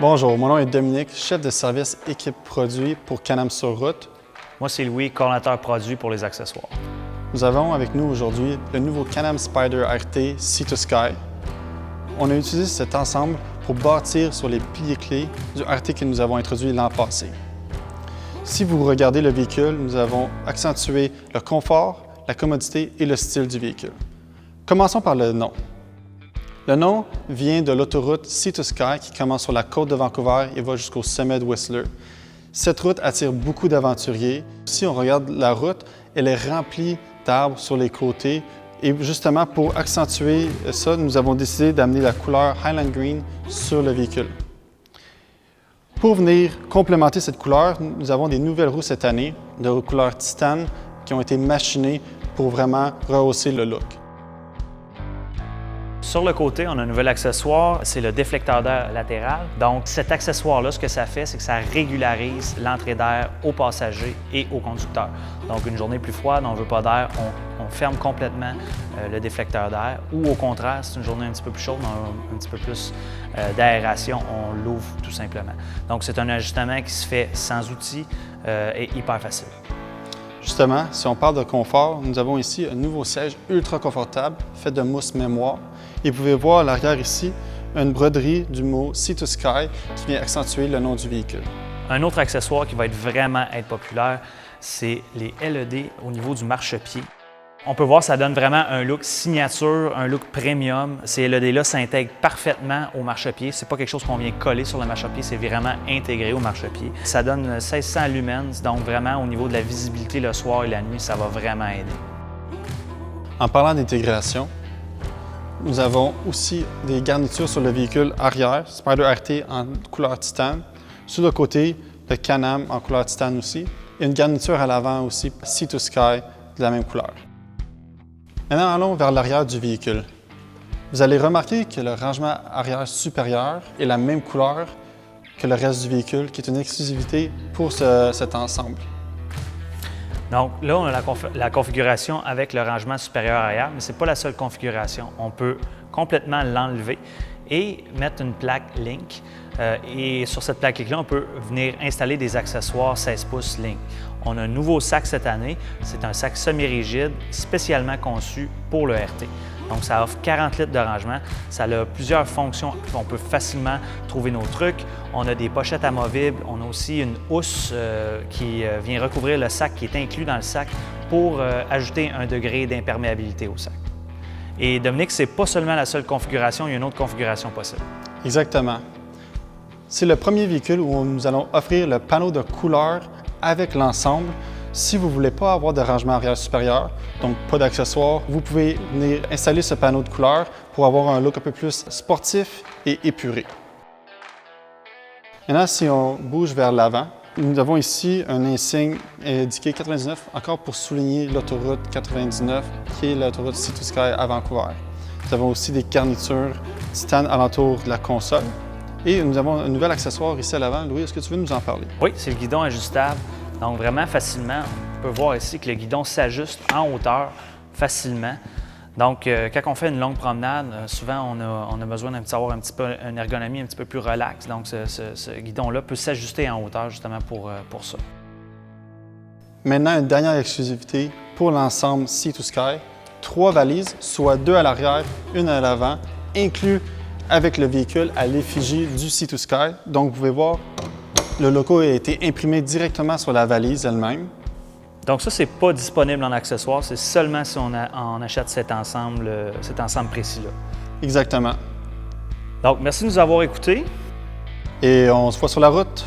Bonjour, mon nom est Dominique, chef de service équipe produit pour Can-Am sur route. Moi, c'est Louis, coordonnateur produit pour les accessoires. Nous avons avec nous aujourd'hui le nouveau Can-Am Spyder RT Sea2Sky. On a utilisé cet ensemble pour bâtir sur les piliers clés du RT que nous avons introduit l'an passé. Si vous regardez le véhicule, nous avons accentué le confort, la commodité et le style du véhicule. Commençons par le nom. Le nom vient de l'autoroute Sea2Sky qui commence sur la côte de Vancouver et va jusqu'au sommet de Whistler. Cette route attire beaucoup d'aventuriers. Si on regarde la route, elle est remplie d'arbres sur les côtés. Et justement, pour accentuer ça, nous avons décidé d'amener la couleur Highland Green sur le véhicule. Pour venir complémenter cette couleur, nous avons des nouvelles roues cette année de couleur titane qui ont été machinées pour vraiment rehausser le look. Sur le côté, on a un nouvel accessoire, c'est le déflecteur d'air latéral. Donc, cet accessoire-là, ce que ça fait, c'est que ça régularise l'entrée d'air aux passagers et aux conducteurs. Donc, une journée plus froide, on ne veut pas d'air, on ferme complètement le déflecteur d'air. Ou au contraire, c'est une journée un petit peu plus chaude, on a un petit peu plus d'aération, on l'ouvre tout simplement. Donc, c'est un ajustement qui se fait sans outils et hyper facile. Justement, si on parle de confort, nous avons ici un nouveau siège ultra confortable fait de mousse mémoire. Et vous pouvez voir à l'arrière ici une broderie du mot Sea2Sky qui vient accentuer le nom du véhicule. Un autre accessoire qui va vraiment être populaire, c'est les LED au niveau du marchepied. On peut voir que ça donne vraiment un look signature, un look premium. Ces LED-là s'intègrent parfaitement au marchepied. C'est pas quelque chose qu'on vient coller sur le marchepied, c'est vraiment intégré au marchepied. Ça donne 1600 lumens, donc vraiment au niveau de la visibilité le soir et la nuit, ça va vraiment aider. En parlant d'intégration, nous avons aussi des garnitures sur le véhicule arrière, Spyder RT en couleur titane. Sur le côté, le Can-Am en couleur titane aussi. Et une garniture à l'avant aussi, Sea2Sky de la même couleur. Maintenant, allons vers l'arrière du véhicule. Vous allez remarquer que le rangement arrière supérieur est la même couleur que le reste du véhicule, qui est une exclusivité pour cet ensemble. Donc là, on a la configuration avec le rangement supérieur arrière, mais ce n'est pas la seule configuration. On peut complètement l'enlever et mettre une plaque Link. Et sur cette plaque Link-là, on peut venir installer des accessoires 16 pouces Link. On a un nouveau sac cette année. C'est un sac semi-rigide spécialement conçu pour le RT. Donc, ça offre 40 litres de rangement. Ça a plusieurs fonctions. On peut facilement trouver nos trucs. On a des pochettes amovibles. On a aussi une housse qui vient recouvrir le sac, qui est inclus dans le sac pour ajouter un degré d'imperméabilité au sac. Et Dominique, ce n'est pas seulement la seule configuration, il y a une autre configuration possible. Exactement. C'est le premier véhicule où nous allons offrir le panneau de couleur avec l'ensemble. Si vous ne voulez pas avoir de rangement arrière supérieur, donc pas d'accessoires, vous pouvez venir installer ce panneau de couleur pour avoir un look un peu plus sportif et épuré. Maintenant, si on bouge vers l'avant, nous avons ici un insigne indiqué 99, encore pour souligner l'autoroute 99, qui est l'autoroute Sea2Sky à Vancouver. Nous avons aussi des garnitures titane alentour de la console. Et nous avons un nouvel accessoire ici à l'avant. Louis, est-ce que tu veux nous en parler? Oui, c'est le guidon ajustable. Donc vraiment facilement, on peut voir ici que le guidon s'ajuste en hauteur facilement. Donc quand on fait une longue promenade, souvent on a besoin d'avoir un petit peu une ergonomie un petit peu plus relaxe. Donc ce guidon-là peut s'ajuster en hauteur justement pour ça. Maintenant, une dernière exclusivité pour l'ensemble Sea2Sky. 3 valises, soit 2 à l'arrière, 1 à l'avant, inclus avec le véhicule à l'effigie du Sea2Sky. Donc, vous pouvez voir, le logo a été imprimé directement sur la valise elle-même. Donc ça, c'est pas disponible en accessoire, c'est seulement si on achète cet ensemble précis-là. Exactement. Donc, merci de nous avoir écoutés. Et on se voit sur la route.